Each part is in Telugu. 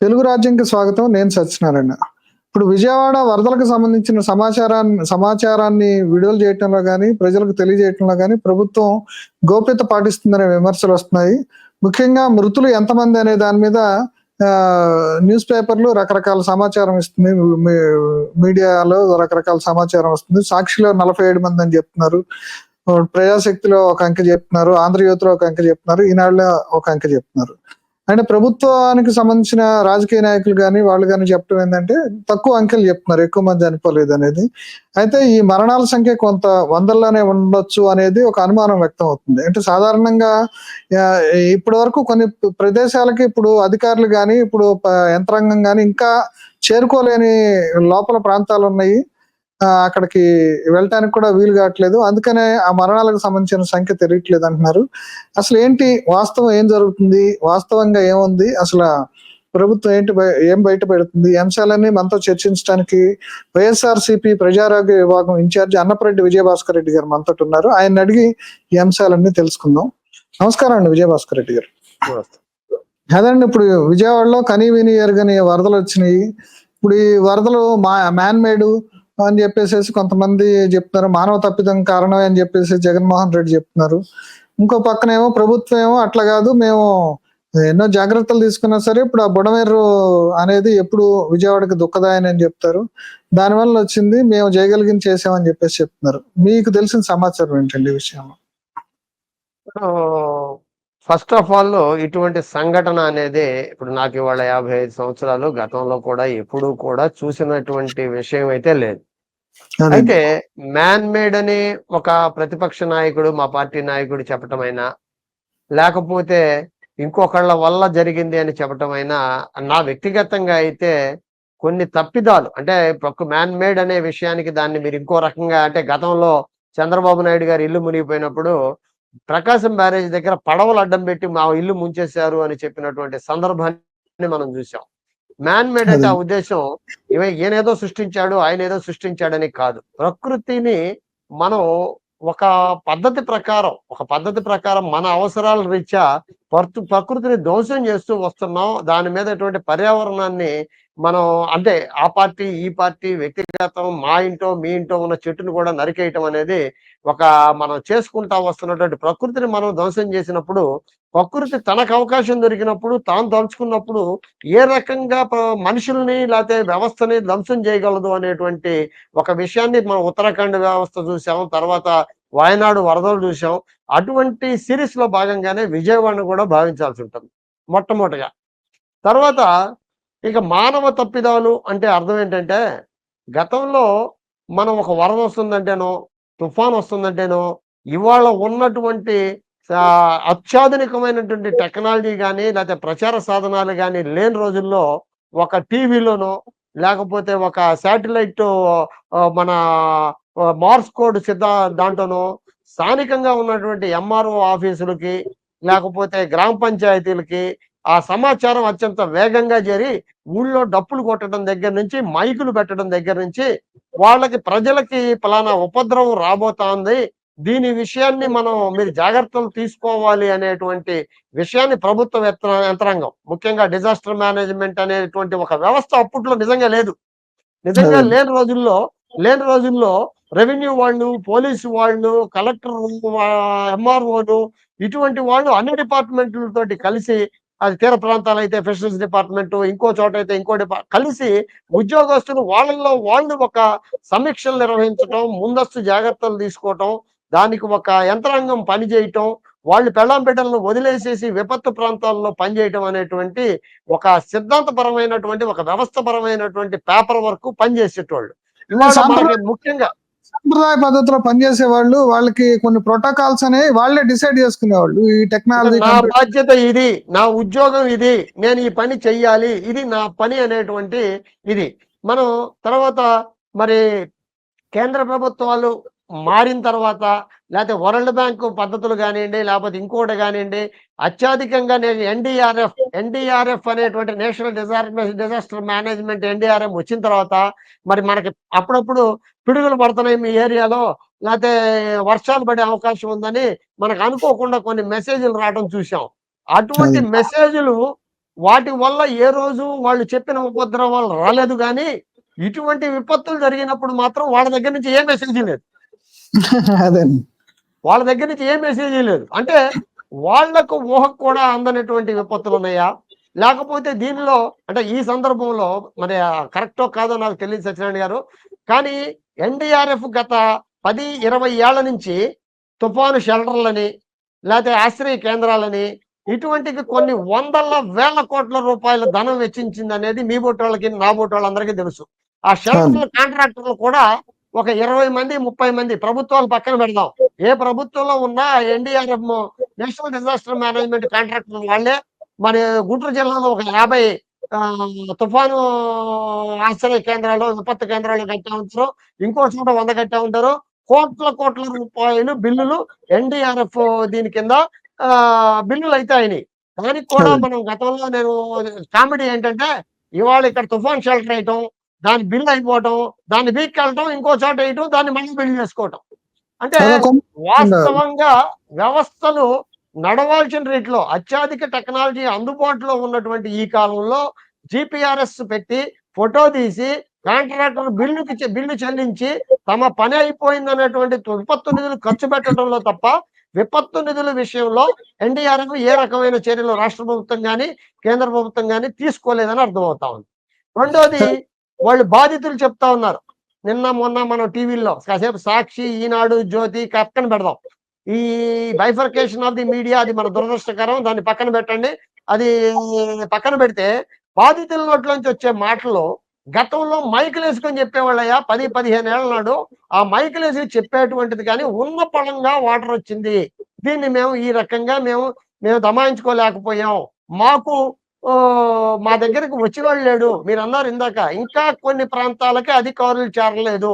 తెలుగు రాజ్యంకి స్వాగతం. నేను సత్యనారాయణ. ఇప్పుడు విజయవాడ వరదలకు సంబంధించిన సమాచారాన్ని విడుదల చేయటంలో గాని, ప్రజలకు తెలియజేయటంలో గాని ప్రభుత్వం గోప్యత పాటిస్తుందనే విమర్శలొస్తున్నాయి. ముఖ్యంగా మృతులు ఎంతమంది అనే దాని మీద న్యూస్ పేపర్‌లు రకరకాల సమాచారం ఇస్తుంది. మీ మీడియాలో రకరకాల సమాచారం వస్తుంది. సాక్షిలో 47 మందని జెప్తున్నారు. ప్రజాశక్తిలో ఒక అంకె జెప్తున్నారు. ఆంధ్రజ్యోతిలో ఒక అంకె జెప్తున్నారు. ఈనాడులో ఒక అంకె జెప్తున్నారు. అంటే ప్రభుత్వానికి సంబంధించిన రాజకీయ నాయకులు గాని, వాళ్ళు గాని చెప్పడం ఏందంటే, తక్కువ అంకెలు చెప్తున్నారు. ఎక్కువ మంది చనిపోలేదనేది. అయితే ఈ మరణాల సంఖ్య కొంత వందల్లోనే ఉండొచ్చు అనేది ఒక అనుమానం వ్యక్తం అవుతుంది. అంటే సాధారణంగా ఆహ్, ఇప్పటి వరకు కొన్ని ప్రదేశాలకి ఇప్పుడు అధికారులు గాని, ఇప్పుడు యంత్రాంగం గాని ఇంకా చేరుకోలేని లోపల ప్రాంతాలున్నాయి. అక్కడికి వెళ్ళటానికి కూడా వీలు కావట్లేదు. అందుకనే ఆ మరణాలకు సంబంధించిన సంఖ్య తెలియట్లేదంటున్నారు. అసలేంటి వాస్తవం ఏం జరుగుతుంది? వాస్తవంగా ఏముంది? ప్రభుత్వం ఏం బయట పెడుతుంది? ఈ అంశాలన్నీ మనతో చర్చించడానికి వైఎస్ఆర్‌సీపీ ప్రజారోగ్య విభాగం ఇన్ఛార్జ్ అన్నపరెడ్డి విజయభాస్కర్ రెడ్డి గారు మనతోటున్నారు. ఆయన్నడిగి ఈ అంశాలన్నీ తెలుసుకుందాం. నమస్కారం అండి విజయభాస్కర్ రెడ్డి గారు. అదండి, ఇప్పుడు విజయవాడలో కనీవినీ ఎరుగని వరదలొచ్చినియి. ఇప్పుడు ఈ వరదలు మ్యాన్ మేడు అని చెప్పేసేసి కొంతమంది చెప్తున్నారు. మానవ తప్పిదం కారణమే అని చెప్పేసి జగన్మోహన్ రెడ్డి చెప్తున్నారు. ఇంకో పక్కనేమో ప్రభుత్వం ఏమో అట్లా కాదు, మేము ఎన్నో జాగ్రత్తలు తీసుకున్నా సరే ఇప్పుడు ఆ బుడమేరు అనేది ఎప్పుడు విజయవాడకి దుఃఖదాయని అని చెప్తారు. దానివల్ల వచ్చింది, మేము చేయగలిగింది చేసామని చెప్పేసి చెప్తున్నారు. మీకు తెలిసిన సమాచారం ఏంటండి ఈ విషయంలో? ఫస్ట్ ఆఫ్ ఆల్ ఇటువంటి సంఘటన అనేది ఇప్పుడు నాకు ఇవాళ 55 సంవత్సరాలు. గతంలో కూడా ఎప్పుడూ కూడా చూసినటువంటి విషయం అయితే లేదు. అయితే మ్యాన్ మేడ్ అని ఒక ప్రతిపక్ష నాయకుడు, మా పార్టీ నాయకుడు చెప్పటమైనా, లేకపోతే ఇంకొకళ్ళ వల్ల జరిగింది అని చెప్పటమైనా, నా వ్యక్తిగతంగా అయితే కొన్ని తప్పిదాలు అంటే ఒక మ్యాన్ మేడ్ అనే విషయానికి దాన్ని మీరు ఇంకో రకంగా అంటే గతంలో చంద్రబాబు నాయుడు గారి ఇల్లు మునిగిపోయినప్పుడు ప్రకాశం బ్యారేజ్ దగ్గర పడవలు అడ్డం పెట్టి మా ఇల్లు ముంచేశారు అని చెప్పినటువంటి సందర్భాన్ని మనం చూసాం. మ్యాన్ మేడ్ అంటే ఆ ఉద్దేశం ఈయనేదో సృష్టించాడు, ఆయన ఏదో సృష్టించాడని కాదు. ప్రకృతిని మనం ఒక పద్ధతి ప్రకారం మన అవసరాల రీత్యా ప్రకృతిని ధ్వంసం చేస్తూ వస్తున్నాం. దాని మీద ఎటువంటి పర్యావరణాన్ని మనం అంటే ఆ పార్టీ, ఈ పార్టీ వ్యక్తిగతం మా ఇంటో, మీ ఇంటో ఉన్న చెట్టును కూడా నరికేయటం అనేది మనం చేసుకుంటా వస్తున్నటువంటి ప్రకృతిని మనం ధ్వంసం చేసినప్పుడు, ప్రకృతి తనకు అవకాశం దొరికినప్పుడు, తాను దలుచుకున్నప్పుడు ఏ రకంగా మనుషుల్ని లేకపోతే వ్యవస్థని ధ్వంసం చేయగలదు అనేటువంటి ఒక విషయాన్ని మనం ఉత్తరాఖండ్ వ్యవస్థ చూసాం. తర్వాత వాయనాడు వరదలు చూసాం. అటువంటి సిరీస్ లో భాగంగానే విజయవాడను కూడా భావించాల్సి ఉంటుంది మొట్టమొదటిగా. తర్వాత ఇక మానవ తప్పిదాలు అంటే అర్థం ఏంటంటే, గతంలో మనం ఒక వరద వస్తుందంటేనో, తుఫాన్ వస్తుందంటేనో, ఇవాళ ఉన్నటువంటి అత్యాధునికమైనటువంటి టెక్నాలజీ గాని, లేకపోతే ప్రచార సాధనాలు గాని లేని రోజుల్లో ఒక టీవీలోనో, లేకపోతే ఒక శాటిలైట్ మన మార్స్ కోడ్ దాంట్లోనో స్థానికంగా ఉన్నటువంటి ఎంఆర్ఓ ఆఫీసులకి, లేకపోతే గ్రామ పంచాయతీలకి ఆ సమాచారం అత్యంత వేగంగా చేరి ఊళ్ళో డప్పులు కొట్టడం దగ్గర నుంచి, మైకులు పెట్టడం దగ్గర నుంచి, ప్రజలకి పలానా ఉపద్రవం రాబోతోంది, దీని విషయాన్ని మీరు జాగ్రత్తలు తీసుకోవాలి అనేటువంటి విషయాన్ని ప్రభుత్వ యంత్రాంగం, ముఖ్యంగా డిజాస్టర్ మేనేజ్మెంట్ అనేటువంటి ఒక వ్యవస్థ అప్పట్లో నిజంగా లేదు. నిజంగా లేని రోజుల్లో రెవెన్యూ వాళ్ళు, పోలీసు వాళ్ళు, కలెక్టర్, ఎంఆర్ఓలు ఇటువంటి వాళ్ళు అన్ని డిపార్ట్మెంట్లతోటి కలిసి, అది తీర ప్రాంతాలైతే ఫిషరీస్ డిపార్ట్మెంట్, ఇంకో చోట అయితే ఇంకో కలిసి ఉద్యోగస్తులు వాళ్ళల్లో వాళ్ళు ఒక సమీక్షలు నిర్వహించటం, ముందస్తు జాగ్రత్తలు తీసుకోవటం, దానికి ఒక యంత్రాంగం పనిచేయటం, వాళ్ళు పెళ్ళాం బిడ్డలను వదిలేసేసి విపత్తు ప్రాంతాల్లో పనిచేయటం అనేటువంటి ఒక సిద్ధాంతపరమైనటువంటి, ఒక వ్యవస్థపరమైనటువంటి పేపర్ వర్క్ పనిచేసేటోళ్ళు. ఇవాళ మనకి ముఖ్యంగా సంప్రదాయ పద్ధతిలో పనిచేసే వాళ్ళు, వాళ్ళకి కొన్ని ప్రోటోకాల్స్ అనేవి వాళ్ళే డిసైడ్ చేసుకునేవాళ్ళు. ఈ టెక్నాలజీ నా బాధ్యత ఇది, నా ఉద్యోగం ఇది, నేను ఈ పని చెయ్యాలి, ఇది నా పని అనేటువంటి ఇది. మనం తర్వాత మరి కేంద్ర ప్రభుత్వాలు మారిన తర్వాత, లేకపోతే వరల్డ్ బ్యాంక్ పద్ధతులు కానివ్వండి, లేకపోతే ఇంకోటి కానివ్వండి, అత్యధికంగా నేను ఎన్డీఆర్ఎఫ్ అనేటువంటి నేషనల్ డిజాస్టర్ మేనేజ్మెంట్ ఎన్డీఆర్ఎఫ్ వచ్చిన తర్వాత మరి మనకి అప్పుడప్పుడు పిడుగులు పడుతున్నాయి మీ ఏరియాలో, లేకపోతే వర్షాలు పడే అవకాశం ఉందని మనకు అనుకోకుండా కొన్ని మెసేజ్లు రావడం చూసాం. అటువంటి మెసేజ్లు వాటి వల్ల ఏ రోజు వాళ్ళు చెప్పిన ఉపద్రవాలు రాలేదు, కానీ ఇటువంటి విపత్తులు జరిగినప్పుడు మాత్రం వాళ్ళ దగ్గర నుంచి ఏ మెసేజ్ లేదు. అదే వాళ్ళ దగ్గర నుంచి ఏ మెసేజ్ లేదు. అంటే వాళ్లకు ఊహకు కూడా అందనటువంటి విపత్తులు ఉన్నాయా? లేకపోతే దీనిలో అంటే ఈ సందర్భంలో మరి కరెక్టో కాదో నాకు తెలియదు సత్యనారాయణ గారు. కానీ ఎన్డీఆర్ఎఫ్ గత 10, 20 ఏళ్ల నుంచి తుఫాను షెల్టర్లని, లేకపోతే ఆశ్రయ కేంద్రాలని ఇటువంటివి కొన్ని వందల వేల కోట్ల రూపాయల ధనం వెచ్చించిందనేది మీ బోటోళ్ళకి, నా బోటోళ్ళందరికీ తెలుసు. ఆ షెల్టర్ల కాంట్రాక్టర్లు కూడా ఒక 20 మంది, 30 మంది, ప్రభుత్వాలు పక్కన పెడదాం. ఏ ప్రభుత్వంలో ఉన్నా NDRF national disaster management contractor వాళ్ళే. మరి గుంటూరు జిల్లాలో ఒక 50 తుఫాను ఆశ్రయ కేంద్రాలు, విపత్తు కేంద్రాలు కట్టా ఉంటారు. ఇంకో చోట 100 కట్టా ఉంటారు. కోట్ల కోట్ల రూపాయలు బిల్లులు ఎన్డీఆర్ఎఫ్ దీని కింద బిల్లులు అయితే అయినాయి. దానికి కూడా మనం గతంలో నేను కామెడీ ఏంటంటే, ఇవాళ ఇక్కడ తుఫాన్ షెల్టర్ వేయటం, దాని బిల్ అయిపోవటం, దాన్ని పీక్కెళ్ళటం, ఇంకో చోట వేయటం, దాన్ని మళ్ళీ బిల్డ్ చేసుకోవటం. అంటే వాస్తవంగా వ్యవస్థలు నడవాల్సిన రీతిలో అత్యాధిక టెక్నాలజీ అందుబాటులో ఉన్నటువంటి ఈ కాలంలో జిపిఆర్ఎస్ పెట్టి ఫోటో తీసి కాంట్రాక్టర్ బిల్లు చెల్లించి తమ పని అయిపోయిందనేటువంటి విపత్తు నిధులు ఖర్చు పెట్టడంలో తప్ప విపత్తు నిధుల విషయంలో ఎన్డీఆర్ఎఫ్ ఏ రకమైన చర్యలు రాష్ట్ర ప్రభుత్వం కానీ కేంద్ర ప్రభుత్వం కానీ తీసుకోలేదని అర్థమవుతా ఉంది. రెండోది, వాళ్ళు బాధితులు చెప్తా ఉన్నారు. నిన్న మొన్న మనం టీవీల్లో కాసేపు సాక్షి, ఈనాడు, జ్యోతి పక్కన పెడదాం. ఈ బైఫర్కేషన్ ఆఫ్ ది మీడియా అది మన దురదృష్టకరం, దాన్ని పక్కన పెట్టండి. అది పక్కన పెడితే బాధితుల నోట్లోంచి వచ్చే మాటలు గతంలో మైకులు వేసుకొని చెప్పేవాళ్ళయ్యా 10-15 ఏళ్ల నాడు. ఆ మైకులు వేసి చెప్పేటువంటిది కానీ ఉన్న పళంగా వాటర్ వచ్చింది, దీన్ని మేము ఈ రకంగా మేము దమాయించుకోలేకపోయాం, మాకు మా దగ్గరికి వచ్చేవాళ్ళు లేడు. మీరు అన్నారు ఇందాక, ఇంకా కొన్ని ప్రాంతాలకి అధికారులు చేరలేదు.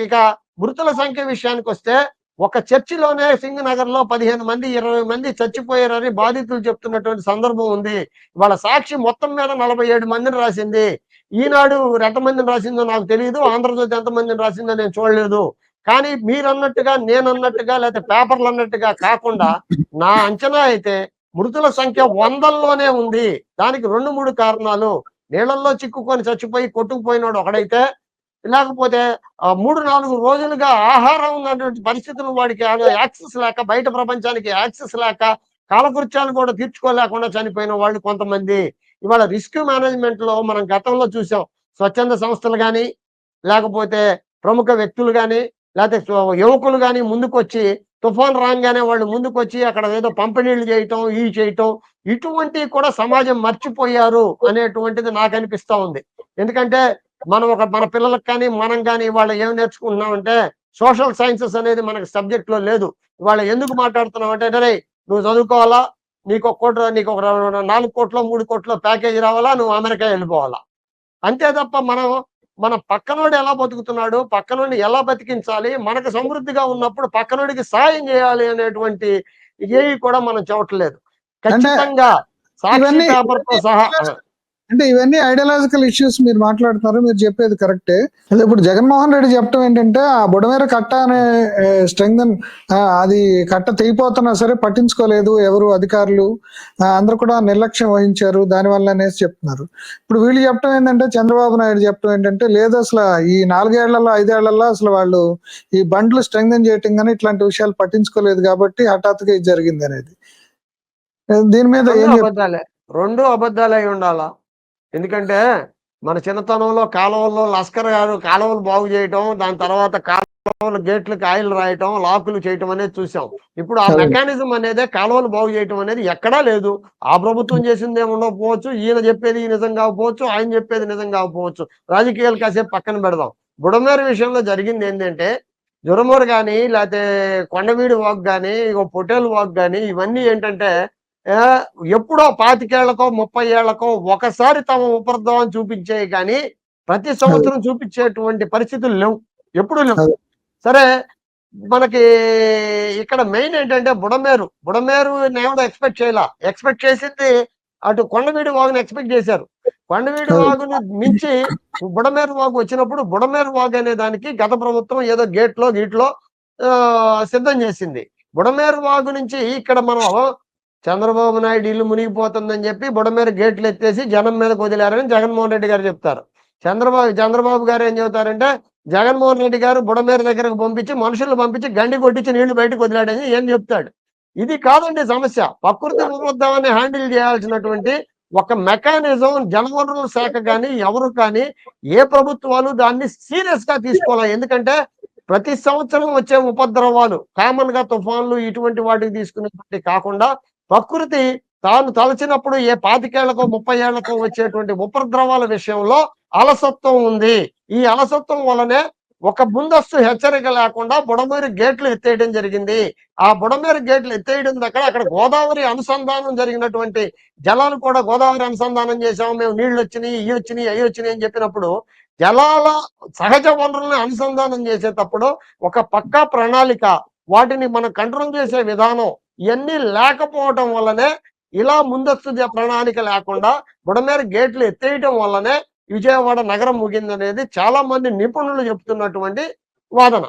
ఇక మృతుల సంఖ్య విషయానికి వస్తే ఒక చర్చిలోనే సింగనగర్ లో 15 మంది 20 మంది చచ్చిపోయారని బాధితులు చెప్తున్నటువంటి సందర్భం ఉంది. వాళ్ళ సాక్షి మొత్తం మీద 47 మందిని రాసింది. ఈనాడు ఎంతమందిని రాసిందో నాకు తెలియదు, ఆంధ్రజ్యోతి ఎంతమందిని రాసిందో నేను చూడలేదు. కానీ మీరన్నట్టుగా, నేనన్నట్టుగా, లేకపోతే పేపర్లు అన్నట్టుగా కాకుండా నా అంచనా అయితే మృతుల సంఖ్య వందల్లోనే ఉంది. దానికి 2-3 కారణాలు. నీళ్లలో చిక్కుకొని చచ్చిపోయి కొట్టుకుపోయినాడు ఒకడైతే, లేకపోతే 3-4 రోజులుగా ఆహారం ఉన్నటువంటి పరిస్థితులు వాడికి యాక్సెస్ లేక, బయట ప్రపంచానికి యాక్సెస్ లేక, కాలకృత్యాలు కూడా తీర్చుకోలేకుండా చనిపోయిన వాళ్ళు కొంతమంది. ఇవాళ రిస్క్ మేనేజ్మెంట్ లో మనం గతంలో చూసాం. స్వచ్ఛంద సంస్థలు కానీ, లేకపోతే ప్రముఖ వ్యక్తులు కానీ, లేకపోతే యువకులు కానీ ముందుకొచ్చి తుఫాన్ రాగానే వాళ్ళు ముందుకొచ్చి అక్కడ ఏదో పంపిణీళ్ళు చేయటం, చేయటం, ఇటువంటివి కూడా సమాజం మర్చిపోయారు అనేటువంటిది నాకు అనిపిస్తా ఉంది. ఎందుకంటే మన పిల్లలకు కానీ, మనం కానీ ఇవాళ ఏం నేర్చుకుంటున్నామంటే, సోషల్ సైన్సెస్ అనేది మనకి సబ్జెక్ట్ లో లేదు. ఇవాళ ఎందుకు మాట్లాడుతున్నాం అంటే, రే నువ్వు చదువుకోవాలా, నీకు ఒక 4 కోట్లో 3 కోట్లో ప్యాకేజీ రావాలా, నువ్వు అమెరికా వెళ్ళిపోవాలా. అంతే తప్ప మన పక్కనోడు ఎలా బతుకుతున్నాడు, పక్కనోడిని ఎలా బతికించాలి, మనకు సమృద్ధిగా ఉన్నప్పుడు పక్కనోడికి సాయం చేయాలి అనేటువంటి ఏవి కూడా మనం చూడట్లేదు. ఖచ్చితంగా సాక్షి పేపర్తో సహా. అంటే ఇవన్నీ ఐడియాలజికల్ ఇష్యూస్ మీరు మాట్లాడుతున్నారు, మీరు చెప్పేది కరెక్టే. ఇప్పుడు జగన్మోహన్ రెడ్డి చెప్పడం ఏంటంటే, ఆ బుడమేర కట్ట అనే స్ట్రెంగ్తన్ అది కట్ట తెగిపోతున్నా సరే పట్టించుకోలేదు ఎవరు అధికారులు, అందరూ కూడా నిర్లక్ష్యం వహించారు దానివల్ల అనేసి చెప్తున్నారు. ఇప్పుడు వీళ్ళు చెప్పడం ఏంటంటే, చంద్రబాబు నాయుడు చెప్పడం ఏంటంటే, లేదు అసలు ఈ 4 ఏళ్లలో 5 ఏళ్లలో అసలు వాళ్ళు ఈ బండ్లు స్ట్రెంగ్తన్ చేయటం కానీ ఇట్లాంటి విషయాలు పట్టించుకోలేదు కాబట్టి హఠాత్తుగా ఇది జరిగింది అనేది. దీని మీద రెండు అబద్ధాలు అయి ఉండాలా. ఎందుకంటే మన చిన్నతనంలో కాలువల్లో లస్కర్ గారు కాలువలు బాగు చేయటం, దాని తర్వాత కాలువల గేట్లకు ఆయిల్ రాయటం, లాకులు చేయటం అనేది చూసాం. ఇప్పుడు ఆ మెకానిజం అనేది కాలువలు బాగు చేయటం అనేది ఎక్కడా లేదు. ఆ ప్రభుత్వం చేసింది ఏమి ఉండకపోవచ్చు, ఈయన చెప్పేది నిజం కాకపోవచ్చు, ఆయన చెప్పేది నిజం కాకపోవచ్చు. రాజకీయాలు కాసేపు పక్కన పెడదాం. బుడమేరు విషయంలో జరిగింది ఏంటంటే, జురమూరు కానీ, లేకపోతే కొండవీడి వాక్ కానీ, పొటేల్ వాక్ కానీ, ఇవన్నీ ఏంటంటే ఎప్పుడో 25 ఏళ్లకో 30 ఏళ్లకో ఒకసారి తమ ఉపద్రవం చూపించేవి కానీ ప్రతి సంవత్సరం చూపించేటువంటి పరిస్థితులు లేవు, ఎప్పుడు లేవు. సరే, మనకి ఇక్కడ మెయిన్ ఏంటంటే బుడమేరు నేను ఎక్స్పెక్ట్ చేసింది అటు కొండవీడి వాగుని ఎక్స్పెక్ట్ చేశారు. కొండవీడి వాగుని మించి బుడమేరు వాగు వచ్చినప్పుడు బుడమేరు వాగు అనే దానికి గత ప్రభుత్వం ఏదో గీట్లో సిద్ధం చేసింది. బుడమేరు వాగు నుంచి ఇక్కడ మనం చంద్రబాబు నాయుడు ఇల్లు మునిగిపోతుందని చెప్పి బుడమేర గేట్లు ఎత్తేసి జనం మీదకి వదిలారని జగన్మోహన్ రెడ్డి గారు చెప్తారు. చంద్రబాబు గారు ఏం చెబుతారంటే జగన్మోహన్ రెడ్డి గారు బుడమేర దగ్గరకు పంపించి మనుషులను పంపించి గండి కొట్టించి నీళ్లు బయటకు వదిలాడని ఏం చెప్తాడు. ఇది కాదండి సమస్య. ప్రకృతి విరుద్ధాన్ని హ్యాండిల్ చేయాల్సినటువంటి ఒక మెకానిజం జలవనరుల శాఖ కానీ ఎవరు కానీ ఏ ప్రభుత్వాలు దాన్ని సీరియస్ గా తీసుకోవాలి. ఎందుకంటే ప్రతి సంవత్సరం వచ్చే ఉపద్రవాలు కామన్ గా తుఫాన్లు ఇటువంటి వాటికి తీసుకునేటువంటి కాకుండా ప్రకృతి తాను తలచినప్పుడు ఏ 25 ఏళ్లకో 30 ఏళ్లకో వచ్చేటువంటి ఉపద్రవాల విషయంలో అలసత్వం ఉంది. ఈ అలసత్వం వలనే ఒక ముందస్తు హెచ్చరిక లేకుండా బుడమేరు గేట్లు ఎత్తేయడం జరిగింది. ఆ బుడమేరు గేట్లు ఎత్తేయడం దగ్గర అక్కడ గోదావరి అనుసంధానం జరిగినటువంటి జలాలు కూడా గోదావరి అనుసంధానం చేసాము, మేము నీళ్లు వచ్చినాయి, ఇవి వచ్చినాయి, అవి వచ్చినాయి అని చెప్పినప్పుడు జలాల సహజ వనరులను అనుసంధానం చేసేటప్పుడు ఒక పక్కా ప్రణాళిక, వాటిని మనం కంట్రోల్ చేసే విధానం ఇవన్నీ లేకపోవటం వల్లనే ఇలా ముందస్తు ప్రణాళిక లేకుండా బుడమేరు గేట్లు ఎత్తేయటం వల్లనే విజయవాడ నగరం ముగిందనేది చాలా మంది నిపుణులు చెప్తున్నటువంటి వాదన.